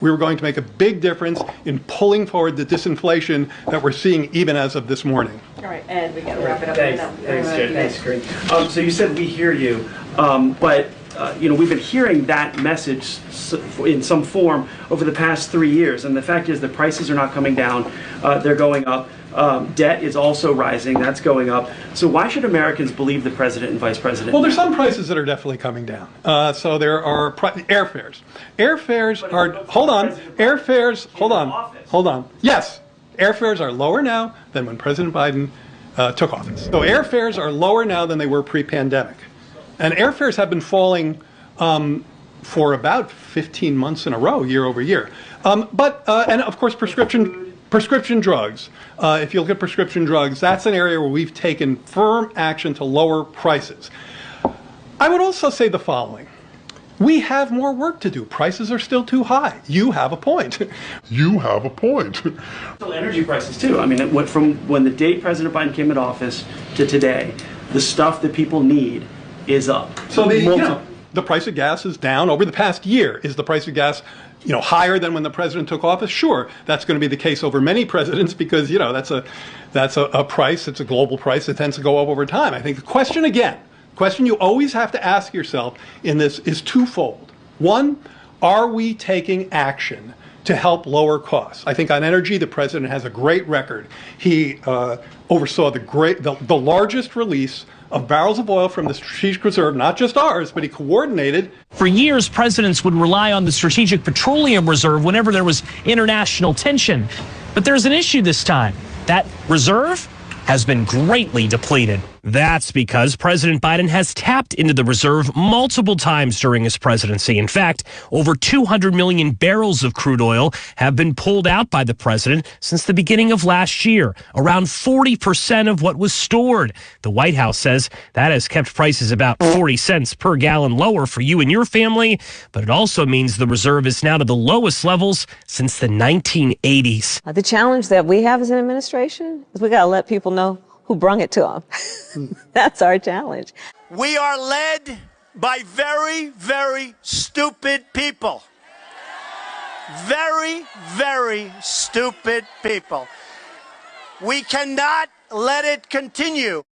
we were going to make a big difference in pulling forward the disinflation that we're seeing even as of this morning. All right, Ed, we got to wrap it up. Thanks, Jen. Thanks, Corinne. So you said we hear you, but we've been hearing that message in some form over the past 3 years, and the fact is that prices are not coming down; they're going up. Debt is also rising; that's going up. So why should Americans believe the president and vice president? Well, there's some prices that are definitely coming down. So there are airfares. Airfares are. Hold on. Airfares. Hold on. Yes, airfares are lower now than when President Biden took office. So airfares are lower now than they were pre-pandemic, and airfares have been falling for about 15 months in a row, year over year. And of course, prescription drugs. If you look at prescription drugs, that's an area where we've taken firm action to lower prices. I would also say the following. We have more work to do. Prices are still too high. You have a point. You have a point. Still energy prices too. I mean, from when the date President Biden came into office to today, the stuff that people need is up. So the price of gas is down over the past year. Is the price of gas higher than when the president took office? Sure, that's going to be the case over many presidents because, that's a price, it's a global price that tends to go up over time. I think the question you always have to ask yourself in this is twofold. One, are we taking action to help lower costs? I think on energy, the president has a great record. He oversaw the largest release of barrels of oil from the Strategic Reserve, not just ours, but he coordinated. For years, presidents would rely on the Strategic Petroleum Reserve whenever there was international tension. But there's an issue this time. That reserve has been greatly depleted. That's because President Biden has tapped into the reserve multiple times during his presidency. In fact, over 200 million barrels of crude oil have been pulled out by the president since the beginning of last year, around 40% of what was stored. The White House says that has kept prices about 40 cents per gallon lower for you and your family, but it also means the reserve is now to the lowest levels since the 1980s. The challenge that we have as an administration is we got to let people know who brung it to them. That's our challenge. We are led by very, very stupid people. Very, very stupid people. We cannot let it continue.